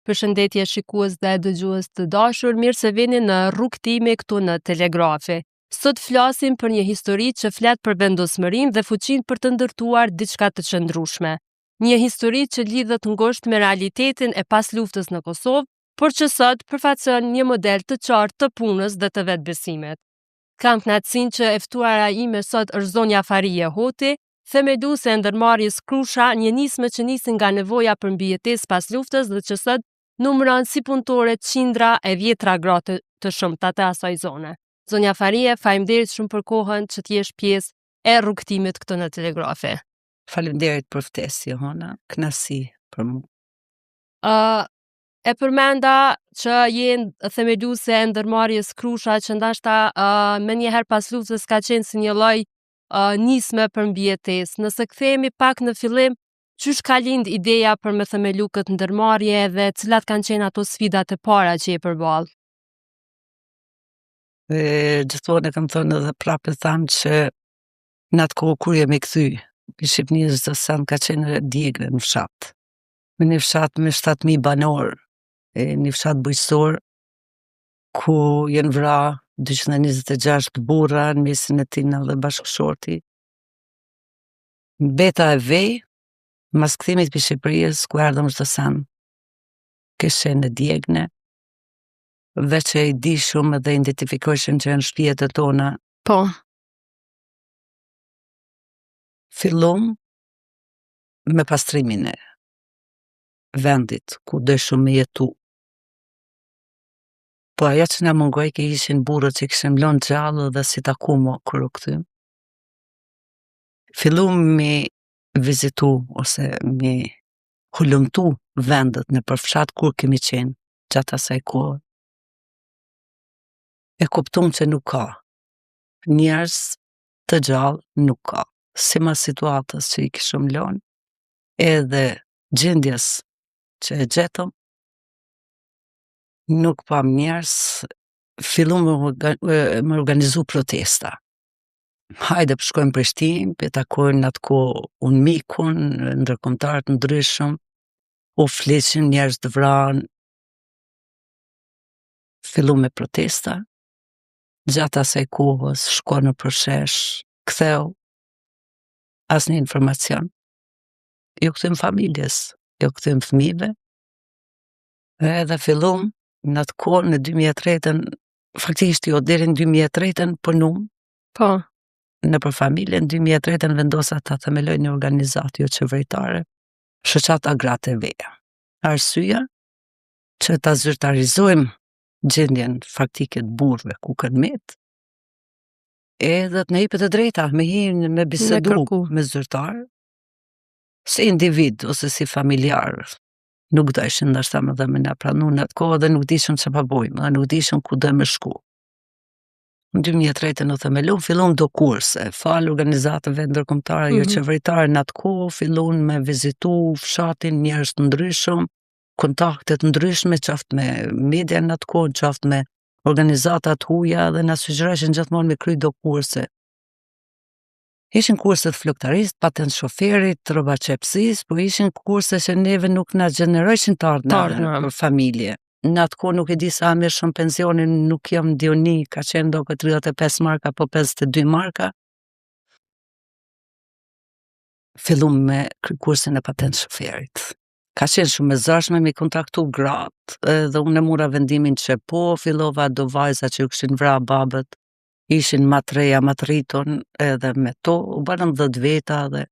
Përshëndetje shikues dhe dëgjues të dashur, mirë se vini në rrugë time këtu në Telegrafi. Sot flasim për një histori që flet për vendosmërinë dhe fuqinë për të ndërtuar diçka të qëndrueshme. Një histori që lidhet ngushtë me realitetin e pasluftës në Kosovë, por që sot përfaqëson një model të qartë të punës dhe të vetbesimit. Kam kënaqësinë që e ftuara ime sot është zonja Farie Hoti, themeluese e ndërmarrjes Krusha, një nismë që nisi nga nevoja për mbijetesë pas luftës dhe që sot numëron si punëtore qindra e vjetra gratë të shumta të asaj zone. Zonja Farie, faleminderit shumë për kohën që t'jesh pjesë e rrugtimit këtu në Telegrafi. Faleminderit për ftesë, Johana. Kënaqësi për mua. E përmenda që jenë themeluese e ndërmarrjes Krusha, që ndashta menjëherë pas luftës ka qenë si një lloj nisme për mbijetesë. Nëse kthehemi pak në fillim, qysh ka lind ideja për me themelu këtë ndërmarrje dhe cilat kanë qenë ato sfidat e para që je përballë? Gjithmonë e kam thënë edhe prapë thamë që në atë kohë kur jemi kthy në Shqipëri, çdo sen ka qenë djegë në fshat. Në një fshat me 7.000 banor, një fshat bujqësor, ku jenë vra 226 burra në mesin e tina dhe bashkëshorti. Beta e vej, mas kthimit për Shqipërisë, ku erdhëm çdo sen, kishte në djegne, veç e i di shumë dhe identifikojshën që janë shtëpijet e tona. Po. Fillum me pastrimin e vendit ku dëshum me jetu. Po ajo që na mungoj që ishin burrët që kishim lënë gjallë dhe si takumo kur u kthym. Fillum me vizitu ose me hulumtu vendet në përfshat kur kemi qenë gjatë asaj kohë. E kuptum që nuk ka njerëz të gjallë, nuk ka. Si mas situatës që i kishëm lënë, edhe gjendjes që e gjetëm, nuk pam njerëz, fillum me organizu protesta. Hajde shkojmë Prishtinë, pe takojnë atë kohë unë mikun, ndërkombëtarë të ndryshëm, u flishin njerëz të vranë. Fillum me protesta, gjatë asaj kohës shko në përshesh, ktheu asnjë informacion. Jo kthym familjes, jo kthym fëmijëve. Edhe fillum në atë kohë në 2003-ën, faktikisht jo deri në 2003-ën punum. Po. Në për familjen 2003-ën vendosa ta themeloj një organizatë jo qeveritare, shoqata Gratë e Veja. Arsyeja që ta zyrtarizojmë gjendjen faktike të burrëve ku kanë met, edhe të na jepet e drejta me hinë me bisedu me zyrtar, si individ ose si familjar. Nuk dojshin ndoshta më dhe me na pranu në atë kohë dhe nuk dishim çfarë bëjmë, dhe nuk dishim ku do me shku. Në 2003 në themelun, fillon do kurse, falë organizatëve ndërkombëtare jo qeveritare në atë kohë, fillon me vizitu fshatin njerëz të ndryshëm, kontakte të ndryshme, qoftë me media në atë kohë, qoftë me organizatat huaja dhe na sugjerojshin gjithmonë me kry do kurse. Ishin kurset floktarisë, patent shoferit, rroba qepësisë, po ishin kurse që neve nuk na gjenerojshin të ardhmë për familje. Në atë kohë nuk e di sa mirë shumë pensionin, nuk jam dioni, ka qenë do këtë 35 marka, po 52 marka. Fillum me kursin e patent shoferit. Ka qenë shumë e zashme me kontaktu gratë, dhe unë e mura vendimin që po, fillova do vajza që u kishin vra babët, ishin ma të reja, ma të rriton, edhe me to, u banëm 10 veta dhe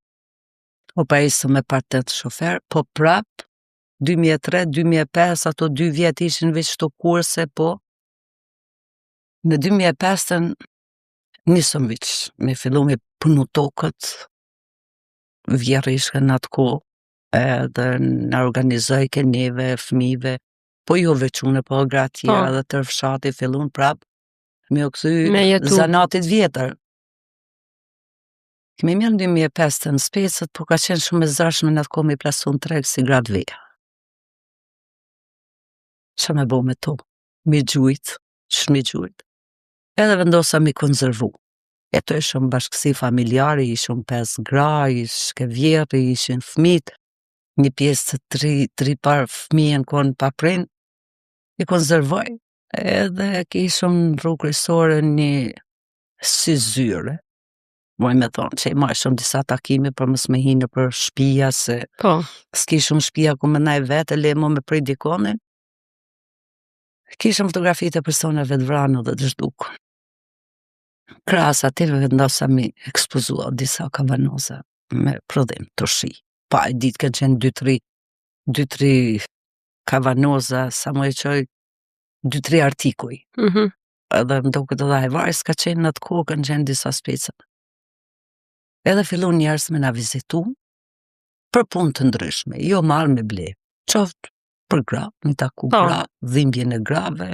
u pa isë me patent shofer, po prap, 2003-2005, ato 2 vjet ishin veç të kurse, po në 2005 nisëm veç me fillu me punu tokët, vjerishke në atë kohë, edhe në organizoj ke neve, fëmive, po jo veç unë, po gratë tjera dhe tërë fshati fillun prap me u kthy zanatit vjetër. Kemi mirë në 2005 në specët, po ka qenë shumë e zashme në atë kohë me plasu në treg si Gratë Veja. Qa me bo me to? Mi gjujt, shmi gjujt. Edhe vendosa mi konzervu. E to ishëm bashkësi familjari, ishëm 5 gra, ishke vjetë, ishin fmit. një pjesë të tri par fëmijën konë pa prind, i konservoj, edhe kishëm në rrugë kryesore një si zyre. Moj me thonë që i majshëm disa takime për mos me hinë për shtëpia, se Po. s'kishëm shtëpia ku më naj vetë, le mo me prej dikonin. Kishëm fotografitë e personave të vranë dhe të zhduk. Krahas atyre vendosa mi ekspozua disa kavanoza me prodhim të shi. Pa e ditë kanë qenë 2-3 kavanoza, sa më e qoj 2-3 artikuj. Edhe më do këtë dhe hajvari s'ka qenë në të kohë kanë qenë disa speca. Edhe fillon njerëz me na vizitu për punë të ndryshme, jo marrë me ble. Qoftë për gra, me taku gra, dhimbjen e grave,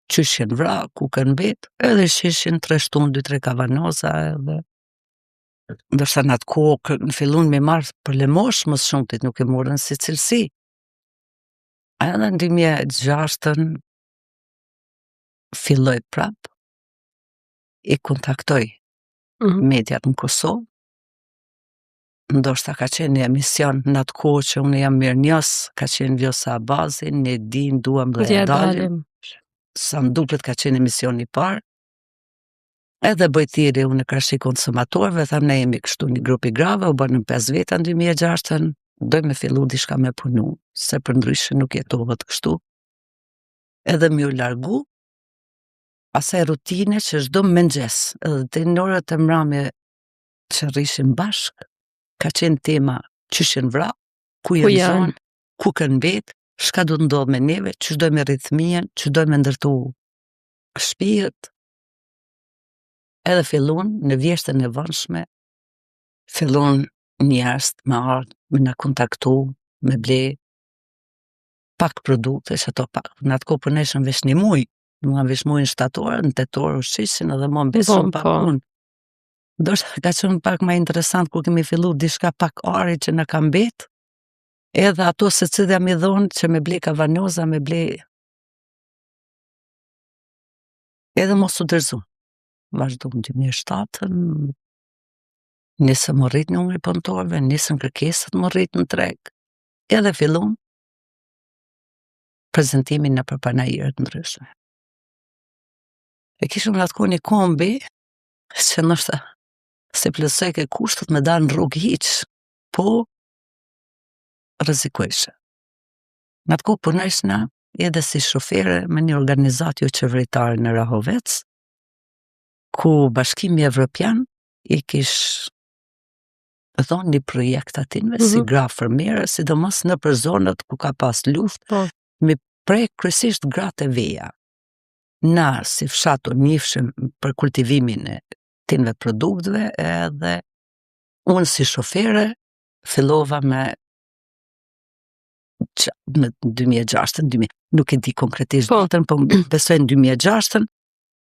qyshin vra, ku kanë bet, edhe shishin treshtun 2-3 kavanoza, edhe ndërsa në atë kohë në fillon me marrë për lemosh, mos shumëtit nuk e morën si cilësi. Edhe në 2006 filloj prap, i kontaktoj mediat në Kosovë, ndoshta ka qenë një emision në atë kohë që unë jam mirë njës, ka qenë Vjosa Abazin, ne din, duam dhe e dalim, sa më duket ka qenë emision i parë, edhe bëjtiri unë e Krashi Konsumatorëve, tham ne jemi kështu një grupi grave, u bërë në 5 veta në 2006, doj me fillu dishka me punu, se për ndryshe nuk jetohet kështu, edhe mi u largu, asaj rutine që çdo mëngjes, edhe të në orët e mramje që rrishim bashk, ka qenë tema qyshin vra, ku janë, ku kanë bet, shka do të ndodhë me neve, qysh doj me rithmien, qysh doj me ndërtu shpijet, edhe fillon në vjeshtën e vëndshme, fillon njerëz me ardhë, me na kontaktu, me ble, pak produkte, që ato pak, në atë kohë përneshëm vesh një muj, mua vesh mujnë shtatorë, në tetorë u shishin, edhe mua mbesëm pak unë. Ndoshta ka qenë pak më interesant kur kemi fillu diçka pak ari që na ka mbet, edhe ato se cilja mi dhonë që me ble kavanoza, me ble edhe mos u dërzu. Vazhdo në 2007, nisëm më rrit numri punëtorëve, nisën kërkesat më rrit në treg, edhe fillon prezentimin në përpanajirët ndryshme. E kishëm në atë kohë një kombi, që nështë se plësoj ke kushtet me dalë në rrugë hiq, po rrezikueshme. Në atë kohë punojshna edhe si shofere me një organizatë jo qeveritare në Rahovec, ku Bashkimi Evropian i kish dhonë një projekt atinve si gra fermere, sidomos në për zonat ku ka pas luftë, me prej kryesisht gratë e veja. Na si fshato njifshim për kultivimin e tinve produktve, edhe unë si shofere fillova me 2006, nuk e di konkretisht datën, po besoj në 2006,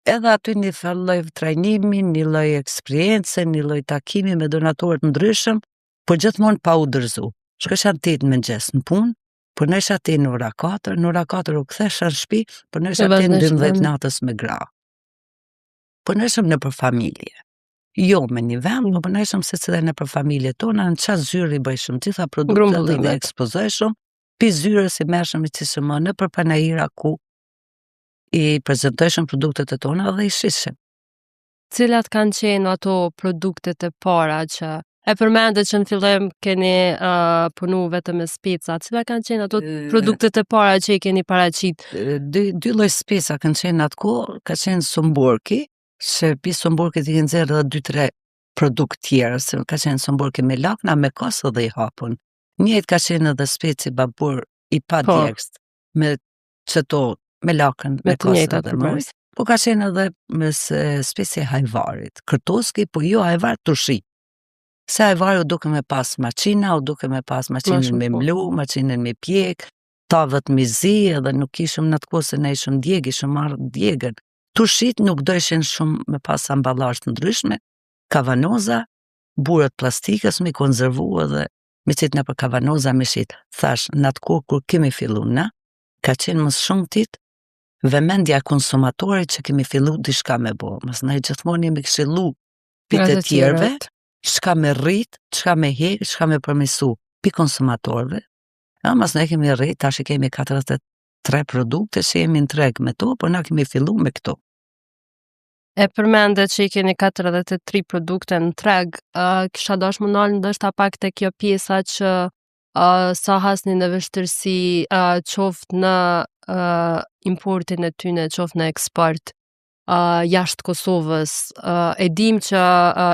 edhe aty një lloj trajnimi, një lloj eksperience, një lloj takimi me donatorët ndryshëm, po gjithmonë pa u dërzu. Shkosha 8 mëngjes në punë, por nesha aty në ora 4, në ora 4 u kthesha në shtëpi, por nesha aty në 12 natës me gra. Po neshëm në për familje. Jo me një vend, po neshëm se cilë në për familje tona, në qatë zyri bëjshëm gjitha produktet dhe ekspozojshëm, pi zyre si mershëm i qishëm në për panajira ku i prezentojshëm produktet e tona dhe i shishëm. Cilat kanë qenë ato produktet e para që e përmendë që në fillim keni punu vetëm me speca, cilat kanë qenë ato produktet e para që i keni paraqit? Dy lloj speca kanë qenë atë kohë, ka qenë sumburki, që pi sumburkit i kanë nxjerrë edhe 2-3 produkt tjerë, se ka qenë sumburki me lakna, me kosë dhe i hapun. Njëjtë ka qenë edhe speci babur i pa djegst, me qëto, me lakën, me kosë dhe mëjtë. Po ka qenë edhe me speci hajvarit, kërtoski, po jo hajvar turshi. Se hajvari u duke me pas maqina, u duke me pas maqinën me mlu, maqinën me pjek, tavët me zi, edhe nuk ishëm në të kohë se ne ishëm djeg, ishëm marrë djegën. Turshit nuk dojshin shumë me pas ambalazh të ndryshme, kavanoza, burët plastikës me konzervu edhe me qitë në për kavanoza me shit. Thash, në atë kohë kur kemi fillu na, ka qenë mësë shumë tit, vëmendja konsumatorit që kemi fillu dishka me bo. Mësë na i gjithmonë jemi këshillu pite tjerve, çka me rrit, çka me hek, çka me përmisu pi konsumatorëve, Mas ne kemi rrit, tash kemi 43 produkte që jemi në treg me to, por na kemi fillu me këto. E përmendet që I keni 43 produkte në treg, kisha dash më nalë ndoshta pak te kjo pjesa që sa hasni në vështirësi qoftë në importin e tyne, qoftë në eksport jashtë Kosovës. E dim që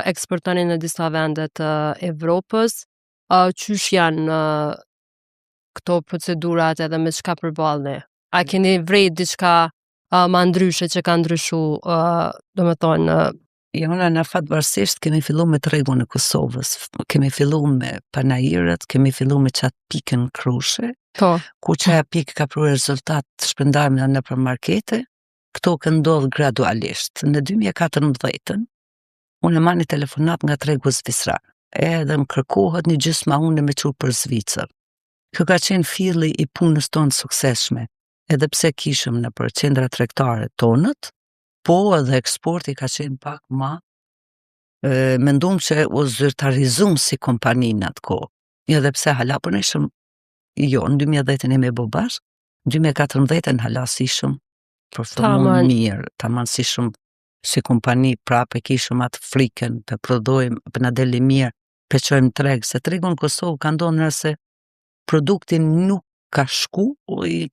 eksportoni në disa vende të Evropës. Qysh janë këto procedurat edhe me çka përballni? A keni vrejt diçka ma ndryshe që ka ndryshu, domethënë Jona në fatvarësisht kemi fillu me tregun e Kosovës, kemi fillu me panajirët, kemi fillu me qatë pikën krushe, po, ku qaja pikë ka pru rezultat shpëndarme në për markete, këto këndodhë gradualisht. Në 2014, unë e mani telefonat nga tregu Zvicrar, edhe më kërkohet një gjysma unë me qu për Zvicër. Kjo ka qenë filli I punës tonë sukseshme, edhe pse kishëm në për qendra tregtare tonët, po edhe eksporti ka qenë pak ma, mendum që u zyrtarizum si kompani në atë kohë. Edhe pse hala për ishëm, jo, në 2010 jemi bo bashkë, në 2014 hala si ishëm performon mirë, taman si ishëm si kompani prapë kishëm atë frikën, të prodhojmë, për na deli mirë, për qojmë treg, se tregun Kosovë ka ndonë nëse produktin nuk ka shku,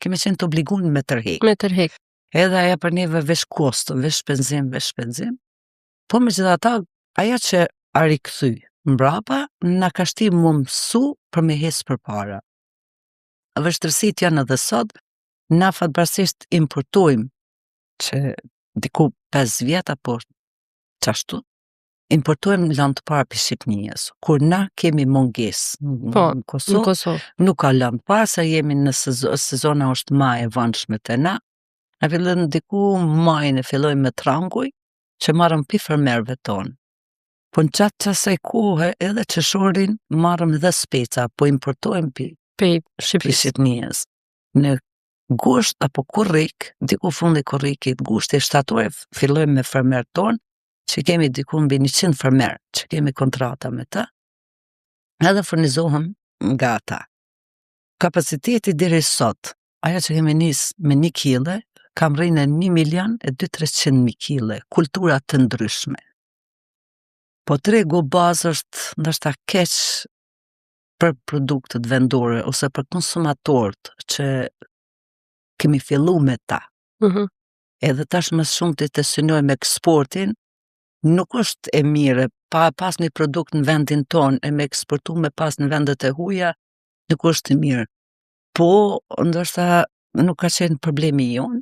kemi qenë të obligun me tërhek. me tërhek. Edhe aja për neve vesh kosto, vesh shpenzim, po me gjitha ta, aja që a rikëthy mbrapa, na ka shti më mësu për me hes për para. Vështërësit janë edhe sot, na fatbarësisht importojmë, që diku 5 vjeta, po qashtu, importojmë lanë të parë për Shqipnijës, kur na kemi munges Po, në Kosovë, nuk ka lanë të parë, sa jemi në sezona është ma e vanshme të na, në fillën diku majnë e fillojmë me tranguj, që marrëm pi fermerve tonë. Po në qatë qasaj kohë edhe qëshorin marrëm dhe speca, po importojmë pi Shqipnijës. Në gusht apo kurrik, diku fundi kurrikit, gushti shtatore, fillojmë me fermer tonë, që kemi diku mbi 100 fermer, që kemi kontrata me ta, edhe furnizohem nga ta. Kapaciteti deri sot, aja që kemi nis me 1 kile, kam rrinë 1.200.000 kile, kultura të ndryshme. Po tregu bazë është ndashta keq për produktet vendore, ose për konsumatorët që kemi fillu me ta. Edhe tash më shumë të synojmë eksportin, nuk është e mire, pas një produkt në vendin ton, e me eksportu me pas në vendet e huja, nuk është e mirë. Po, ndërsa nuk ka qenë problemi jonë,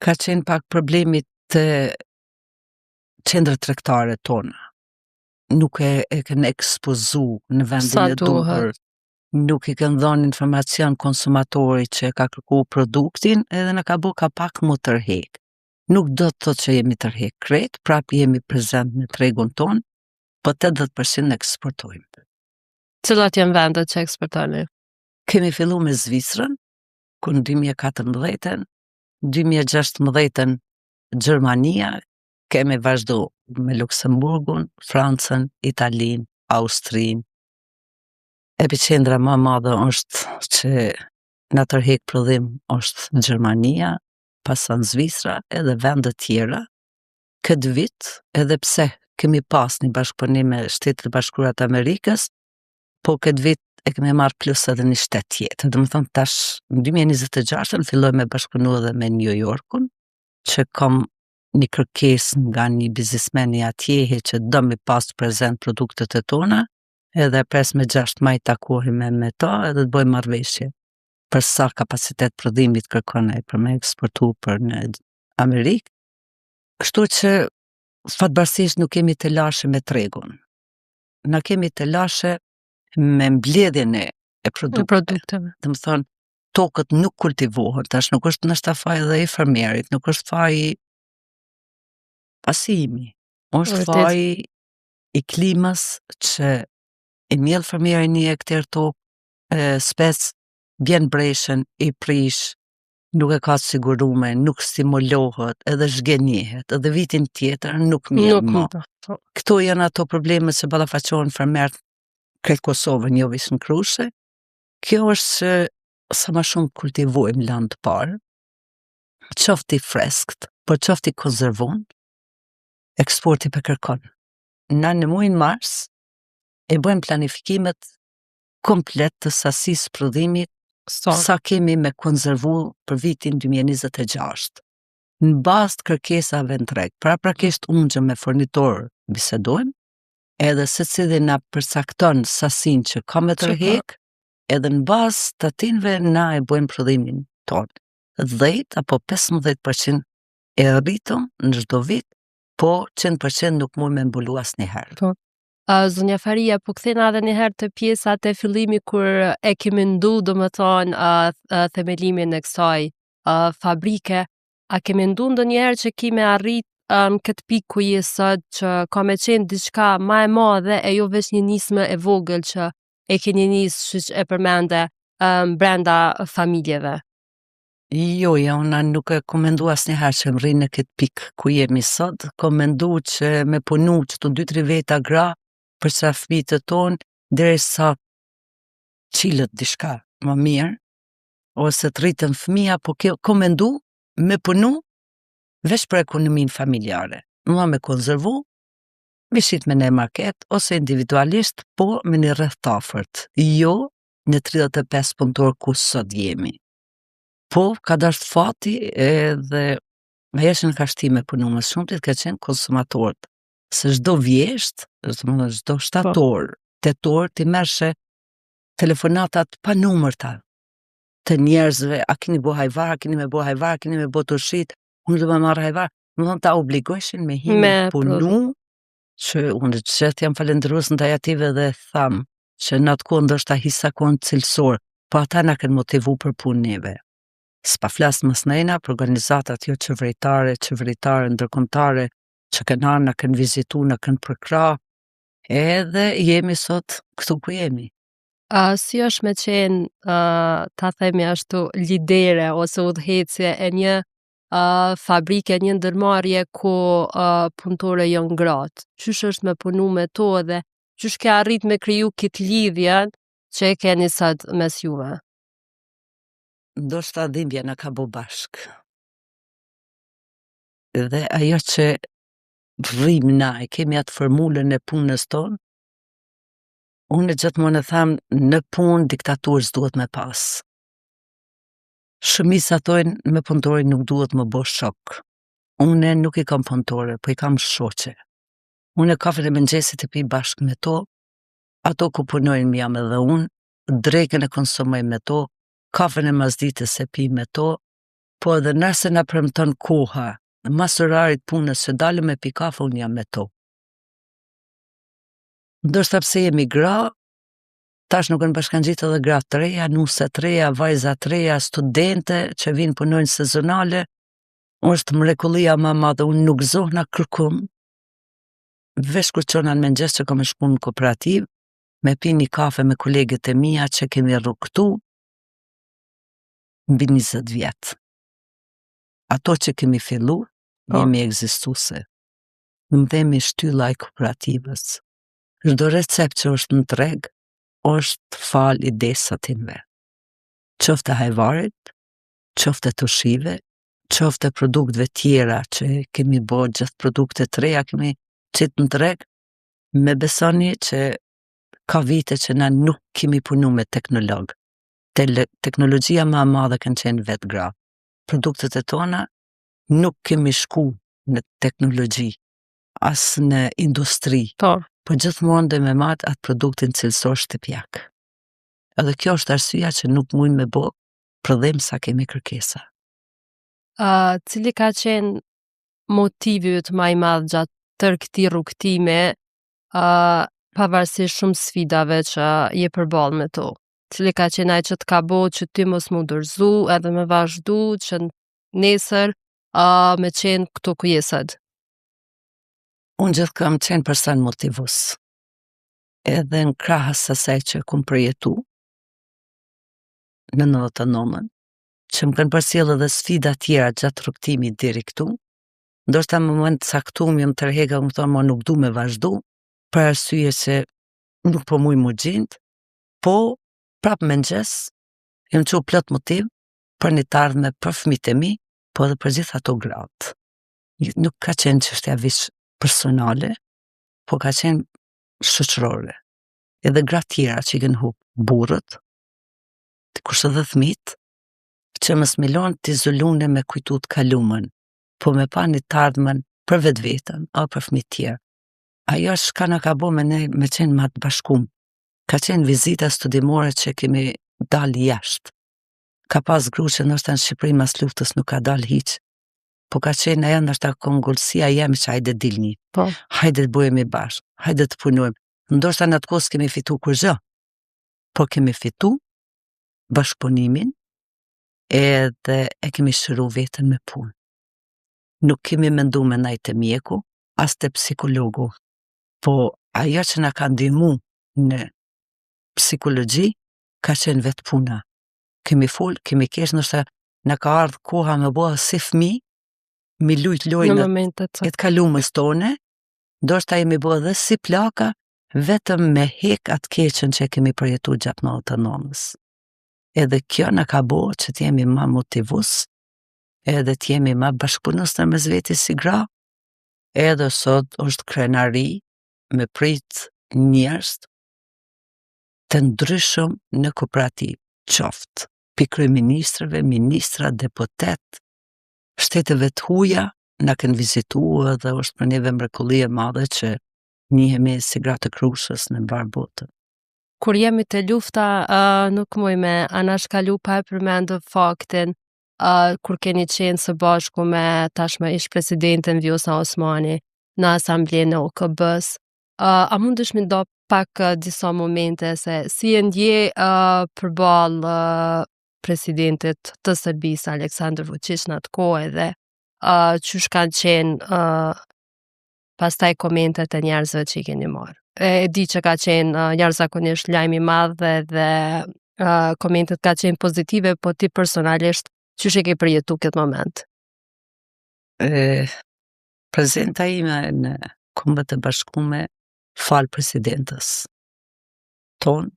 ka qenë pak problemi të qendrët tregtare tona. Nuk e kënë ekspozu në vendin e duhur, nuk i kënë dhonë informacion konsumatori që ka kërku produktin, edhe në ka bu ka pak mu tërhek. Nuk do të thotë që jemi tërhek krejt, prap jemi prezent në tregun ton, po 80% eksportojmë. Cilat janë vendet që eksportoni? Kemi fillu me Zvicrën, ku në 2014, 2016 Gjermania, kemi vazhdu me Luksemburgun, Francën, Italin, Austrin. Epicendra më madhe është që në tërhek prodhim është Gjermania, pasan Zvicra edhe vendet tjera. Këtë vit, edhe pse kemi pas një bashkëpunim me Shtetet e Bashkuara të Amerikës, po këtë vit e kemi marrë plus edhe një shtet tjetër. Dhe më thonë tash, në 2026 filloj me bashkëpunu edhe me New Yorkun, që kam një kërkes nga një biznismeni atjehe që do mi pas prezent produktet e tona, edhe pres me 6 maj takohime me ta edhe të bëjmë marrëveshje për sa kapacitet prodhimit kërkone për me eksportu për në Amerikë. Kështu që fatbarësisht nuk kemi të lashe me tregun. Na kemi të lashe me mbledhjen e produkteve. Dhe më thonë, tokët nuk kultivohet, tash nuk është nështë faj dhe i fermerit, nuk është faj pasimi, është faj i klimës që i mjellë fermeri një hektar tokë, spec vjen breshën, i prish, nuk e ka të sigurume, nuk stimulohet, edhe zhgjenjehet, edhe vitin tjetër nuk mjellë ma. Këto janë ato probleme që balafaqohen fermerët kretë Kosovën, jo vishë në Krushe. Kjo është që sa më shumë kultivojmë lanë të parë, qofti freskt, por qofti konzervon, eksporti për kërkon. Na në muajin mars e bëjmë planifikimet komplet të sasisë prodhimit sa kemi me konzervu për vitin 2026. Në bazë të kërkesave në treg, prakisht unë që me fornitor bisedojmë, edhe secili na përcakton sasinë që ka me tërheq, edhe në bazë të atinve na e bëjmë prodhimin tonë. 10 apo 15% e rritëm në çdo vit, po 100% nuk mund me mbulu asnjëherë. Zonja Faria, po kthena edhe njëherë të pjesat e fillimit kur e kemi ndu, themelimin e kësaj fabrike, a kemi ndu ndonjëherë që kemi arrit në këtë pikë ku je sot, që ka me qenë diçka ma e madhe e jo veç një nismë e vogël që e keni nisë, siç e përmende, brenda familjeve? Jo, unë nuk e kom mendu asnjëherë që më rrinë në këtë pikë ku jemi sot, kom mendu që me punu që të 2-3 veta gra për që fëmijët e tonë, derisa qilët diçka më mirë, ose të rritën fëmija, po kom mendu me punu veç për ekonomin familjare. Mua me konzervu, me shit me në market, ose individualisht, po me një rreth afërt, jo në 35 punëtor ku sot jemi. Po, ka dasht fati edhe me jeshin ka shtime punu më shumëtit ka qenë konsumatorët. Se çdo vjesht, çdo shtator, tetor, ti mershe telefonatat pa numërta të njerëzve, a keni bo hajvar, a keni me bo hajvar, a keni me bo të shit, unë do me marrë hajvar, më thonë ta obligojshin me hime punu, që unë gjithë jam falendërus në tajative dhe thamë, që në atë kohë ndoshta hisa kohën cilësor, po ata na kanë motivu për punëve. S'pa flasë mës nejna për organizatat jo qeveritare, ndërkombëtare, që kanë arë, në kanë vizitu, në kanë përkra, edhe jemi sot këtu ku jemi. Si është me qenë, ta themi ashtu, lidere ose udhëhecje e një fabrike, një ndërmarrje ku punëtore janë gratë? Qysh është me punu me to dhe qysh ke arrit me kriju këtë lidhjen që e keni sot mes juve? Ndoshta dhimbja na ka bo bashk. Dhe ajo që rrim na, e kemi atë formulën e punës tonë, unë gjithmonë e tham, në punë diktaturë s'duhet me pas. Shëmisa tojnë me punëtorin nuk duhet më bo shok. Unë nuk i kam punëtore, po i kam shoqe. Unë kafën e mëngjesit e pi bashkë me to, ato ku punojnë mi jam edhe unë, drekën e konsumoj me to, kafën e mazditës e pi me to, po edhe nëse na premton koha, në mas orarit punës që dalëm me pi kafe, unë jam me to. Ndoshta pse jemi gra, tash nuk në bashkangjitë edhe gra të reja, nuse të reja, vajza të reja, studente që vinë punojnë sezonale, është mrekullia ma madhe, unë nuk zohna kërkum, vesh kur qona në mëngjes që kam e shku në kooperativ, me pi një kafe me kolegët e mia që kemi rrugtu, mbi 20 vjetë. Ato që kemi fillu, jemi egzistuse. Në dhemi shtylla i kooperativës. Çdo recept që është në treg, është fal i desatinve. Qofte hajvarit, qofte të shive, qofte produktve tjera që kemi bo gjithë produkte të reja, kemi qitë në treg, me besoni që ka vite që na nuk kemi punu me teknolog. Teknologjia ma madhe kanë qenë vetë gra. Produktet e tona nuk kemi shku në teknologji, as në industri, po gjithmonë dhe me matë atë produktin cilësor shtëpjak. Edhe kjo është arsyeja që nuk mujnë me bo prodhim sa kemi kërkesa. Cili ka qenë motivi të ma i madh gjatë tërë këtij rrugtimi, pavarësisht shumë sfidave që je përballë me to? Cili ka qenë ai që të ka bo që ty mos mu dorëzu edhe me vazhdu që nesër me qenë këtu ku je sot? Unë gjithë kam qenë person motivus. Edhe në krahës asaj që kum përjetu në 99-ën, që më kanë përcjellë edhe sfida tjera gjatë rrugtimit deri këtu, ndoshta në moment caktuar më tërheka, më thonë, nuk du me vazhdu, për arsye se nuk po muj më gjind, po prap mëngjes, jam çu plot motiv për një të ardhme për fëmijët e mi, po edhe për gjithë ato gratë. Nuk ka qenë çështja veç personale, po ka qenë shoqërore. Edhe gratë tjera që i kanë humbur burrët, kurse edhe fëmijët, që mos milon të izolune me kujtu të kaluamën, po me pa një të ardhmen për vetveten apo për fëmijët tjerë. Ajo është ka na ka bo me ne me qenë ma të bashkum. Ka qenë vizita studimore që kemi dalë jashtë. Ka pas gru që nështë në Shqipëri mas luftës nuk ka dalë hiq. Po ka qenë ajo nështë kongullësia jemi që hajde dilni. Po. Hajde të bujemi bashkë, hajde të punojmë. Ndoshta në atë kohë kemi fitu kur gjë, po kemi fitu bashkëpunimin edhe e kemi shëru vetën me punë. Nuk kemi mendu me najtë e mjeku, as të psikologu. Po ajo që na ka ndihmu në psikologji, ka qenë vetë puna. Kemi fol, kemi kesh, nështë na ka ardhë koha me bëha si fëmijë, mi lujt lojnë Në momentet e të kalumës tone, ndoshta jemi bëha dhe si plaka, vetëm me hek atë keqen që kemi përjetu gjatë 99-ës. Edhe kjo na ka bëha që t'jemi ma motivus, edhe t'jemi ma bashkëpunës në mes veti si gra, edhe sot është krenari me prit njerëz të ndryshëm në kooperativë, qoftë pi kryeministrëve, ministra, deputet, shteteve të huaja na kanë vizituar dhe është për neve mrekulli e madhe që njihemi si gra të Krushës në mbar botën. Kur jemi të lufta, nuk muj me anashkalu pa e përmendur faktin kur keni qenë së bashku me tashmë ish presidentin Vjosa Osmani në asamblenë e OKB-s. A mundesh me do pak disa momente se si e ndje përballë presidentit të Serbisë Aleksandar Vučić në atë kohë dhe qysh kanë qenë pastaj komentet e njerëzve që i keni marrë. E di që ka qenë jashtëzakonisht lajm i madh dhe komentet ka qenë pozitive, po ti personalisht qysh e ke përjetu këtë moment? Prezenta ime në Kombët e Bashkuara fal presidentës ton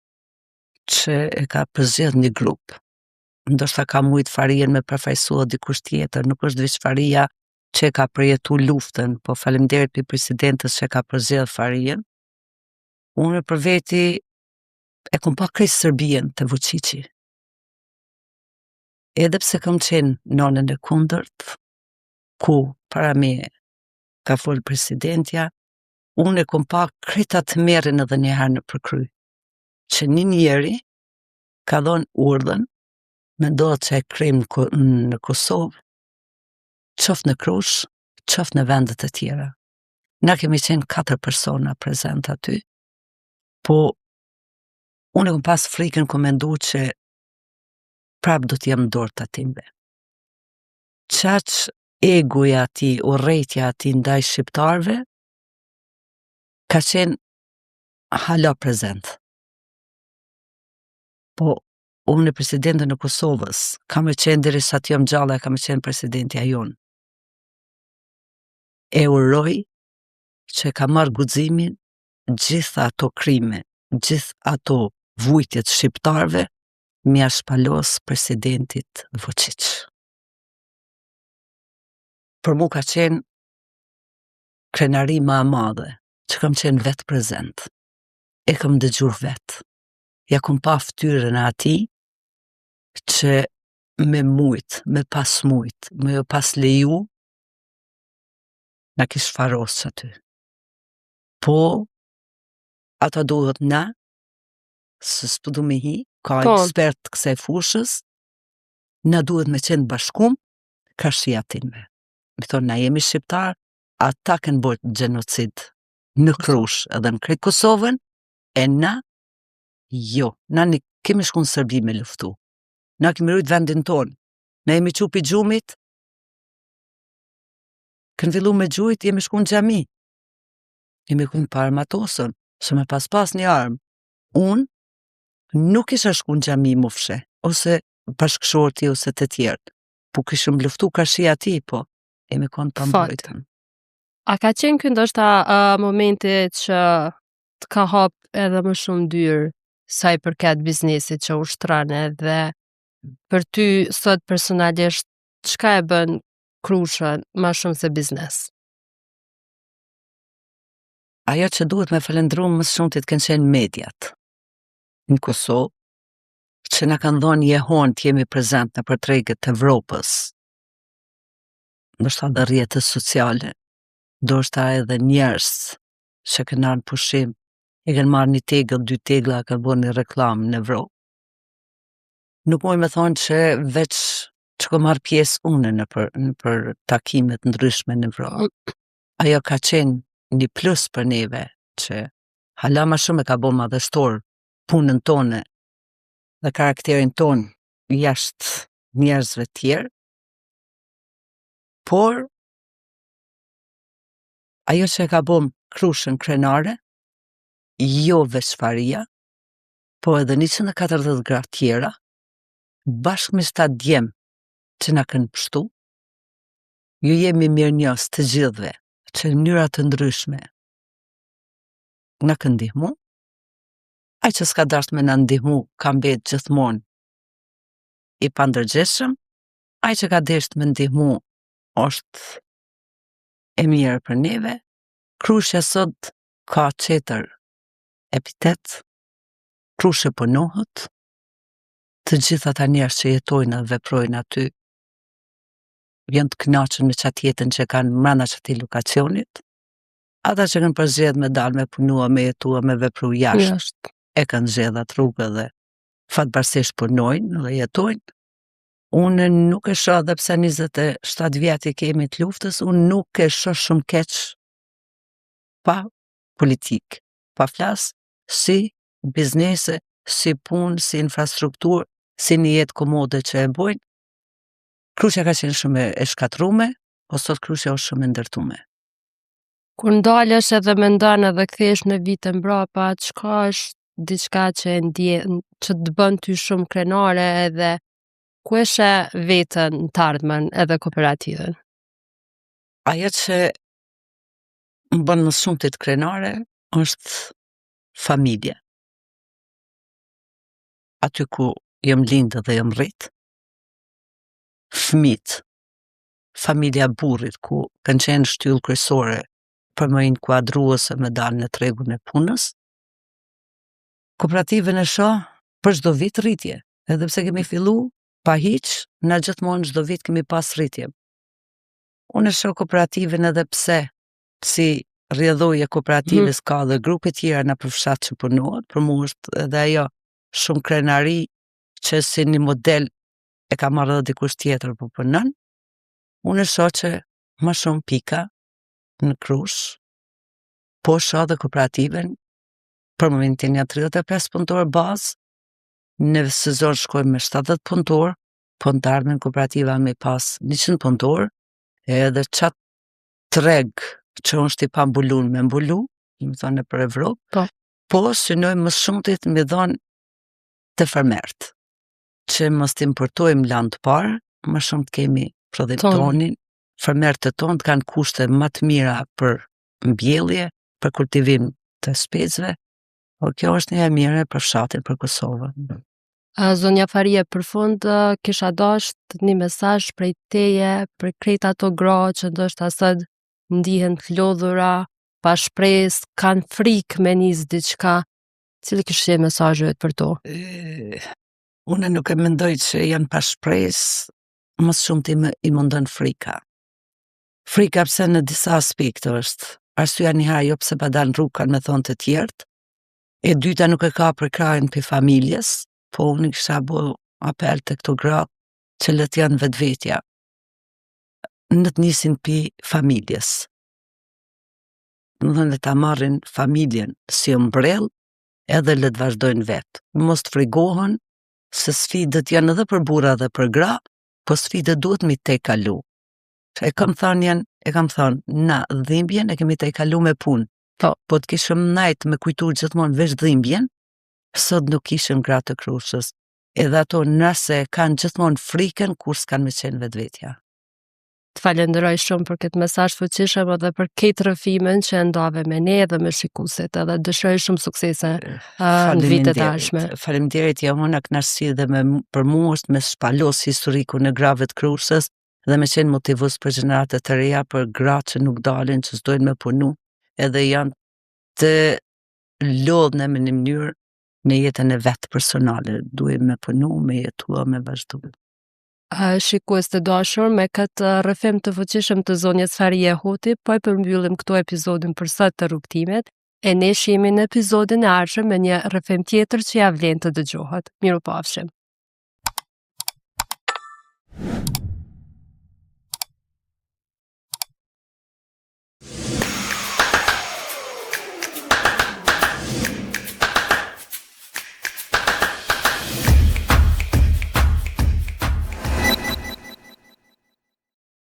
që e ka përzgjedh një grup. Ndoshta ka mujt Farijen me përfaqësua dikush tjetër, nuk është veç Faria që e ka përjetu luftën, po faleminderit për presidentës që e ka përzgjedh Farijen. Unë për veti e kom pa krejt Serbijen të Vučići. Edhe pse kam qenë nënën e kundërt, ku para me ka fol presidentja, unë e kom pa krejt atë merrin edhe njëherë në përkry. Që një njeri ka dhonë urdhën, mendohet që e krim në Kosovë, qoftë në Krush, qoftë në vendet e tjera. Na kemi qenë 4 persona prezent aty, po unë e kom pas frikën ku mendu që prap do t'jem dorë të atimbe. Qaq egoja ati, urrejtja ati ndaj shqiptarve, ka qenë hala prezent. Po unë presidentën e Kosovës, kam e qenë deri sa t'jom gjalla, kam e qenë presidentja jonë. E uroj që ka marrë guximin gjitha ato krime, gjithë ato vujtjet shqiptarve, mja shpalos presidentit Vučić. Për mu ka qenë krenari ma e madhe, që kam qenë vetë prezent. E kam dëgjur vetë. Ja kom pa ftyrën e atij që me mujt, me pas mujt, me pas leju, na kish faros aty. Po, ata duhet na, se s'pëdu me hi, ka ekspert kësaj fushës, na duhet me qenë bashkum, ka shia tinve. Me thonë, na jemi shqiptar, ata kanë bërë gjenocid në Krush edhe në krejt Kosovën, e na, jo, na ne kemi shku në Serbi me luftu. Na kemi rujt vendin tonë. Na jemi qupi gjumit, kënë fillu me gjujt, jemi shku në xhami. Jemi ku në armatosën, që me pas një armë. Unë nuk isha shku në xhami mu fshe, ose bashkëshorti ose të tjertë. Po kishëm luftu ka shia ti, po jemi konë të mbrojtën. A ka qenë kënë ndoshta momenti që të ka hap edhe më shumë dyrë sa i përket biznesit që ushtron edhe për ty sot personalisht çka e bën Krushën më shumë se biznes? Ajo që duhet me falendru më shumë të kanë qenë mediat në Kosovë, që na kanë dhënë jehon të jemi prezent në për tregët të Evropës, ndoshta dhe rrjetet sociale, ndoshta edhe njerëz që kanë ardhur pushim, e kanë marrë një tegëll, dy tegla, kanë bërë një reklam në Evropë. Nuk moj me thonë që veç që ko marrë pjesë une në për takimet ndryshme në Evropë. Ajo ka qenë një plus për neve, që hala ma shumë e ka bo madhështor punën tonë dhe karakterin tonë jashtë njerëzve tjerë, por ajo që e ka bo Krushën krenare, jo veçfaria, po edhe 140 gra tjera, bashkë me 7 djemë që na kanë pështu, ju jemi mirë njës të gjithve, që në mënyra të ndryshme na kanë ndihmu, ai që s'ka dasht me na ndihmu, ka mbet gjithmonë i pandërgjeshëm, ai që ka desht me ndihmu, është e mirë për neve. Krushja sot ka qetër epitet, Krushë punohet, të gjitha ata njerëz që jetojnë dhe veprojnë aty, janë të kënaqur me çat jetën që kanë mbrana çatij lokacionit. Ata që kanë përzgjedhur me dalë me punua, me jetua, me vepru jashtë, e kanë zgjedhur atë rrugë dhe fatbarësisht punojnë dhe jetojnë. Unë nuk e shoh, edhe pse 27 vjet i kemi të luftës, unë nuk e shoh shumë keq pa politikë, pa flas si biznese, si punë, si infrastrukturë, si një jetë komode që e bojnë. Krushja ka qenë shumë e shkatrume, po sot Krushja është shumë e ndërtume. Kur ndalesh edhe mendon edhe kthehesh në vite mbrapa, çka është diçka që e ndjen, që të bën ty shumë krenare edhe ku e sheh veten në të ardhmen edhe kooperativën? Ajo që më bën më shumë të krenare është familja. Aty ku jam lindë dhe jam rrit, fëmijët, familja burrit, ku kanë qenë shtyllë kryesore për më inkuadruese me dalë në tregun e punës. Kooperativën e shoh për çdo vit rritje, edhe pse kemi fillu pa hiç, na gjithmonë çdo vit kemi pas rritje. Unë e shoh kooperativën edhe pse si rrjedhoje kooperativës ka dhe grupe tjera në përfshat që punohet, për mua është edhe ajo shumë krenari që si një model e ka marrë edhe dikush tjetër po punon. Unë e shoh që më shumë pika në Krushë, po shoh dhe kooperativën, për momentin janë 35 punëtorë bazë, në sezon shkojmë me 70 punëtorë, po në të ardhmen kooperativa me pas 100 punëtorë, edhe qatë treg që është i pambulun me mbulu, më thonë për Evropë, po synojmë më shumë të me dhonë të fermert, që mos të importojmë land parë, më shumë të kemi prodhim tonin, fermerët tonë të kanë kushte më të mira për mbjellje, për kultivim të specëve, po kjo është një e mire për fshatin, për Kosovën. Zonja Faria, për fund kisha dashur një mesazh prej teje për krejt ato gra që ndoshta sot ndihen të lodhura, pa shpresë, kanë frikë me nis diçka. Cili kishte mesazhi për to? Unë nuk e mendoj që janë pa shpresë, më shumë i mundon frika. Frika pse në disa aspekte është. Arsyeja një herë jo pse pa dalë në rrugë kanë me thonë të tjerët. E dyta nuk e ka për krajin për familjes, po unë kisha bo apel të këto gratë që let janë vetvetja në të nisin për familjes. Më dhënë dhe ta marrin familjen si umbrell edhe le të vazhdojnë vetë. Mos të frigohen se sfidët janë edhe për burra dhe për gra, po sfidët duhet mi te kalu. E kam thënë, na dhimbjen e kemi te kalu me punë. Po të kishëm najtë me kujtur gjithmonë veç dhimbjen, sot nuk ishëm gratë të Krushës. Edhe ato nëse kanë gjithmonë frikën kur s'kanë me qenë vetvetja. Të falenderoj shumë për këtë mesazh fuqishëm edhe për këtë rrëfimin që ndave me ne dhe me shikuesit, edhe dëshiroj shumë suksese në vitet e ardhshme. Faleminderit, jam unë kënaqësi dhe për mua është me shpalos historikun e grave të Krusës dhe me qenë motivues për gjeneratat të reja, për gratë që nuk dalin, që s'dojnë me punu, edhe janë të lodhne me një mënyrë në jetën e vetë personale. Duhem me punu, me jetua, me vazhdu. Shikues të dashur, me këtë rrëfim të fuqishëm të zonjës Farie Hoti, po e përmbyllim këtu episodin për sot të rrugtimet, e ne shihemi në episodin e ardhshëm me një rrëfim tjetër që ja vlen të dëgjohet. Mirupafshim.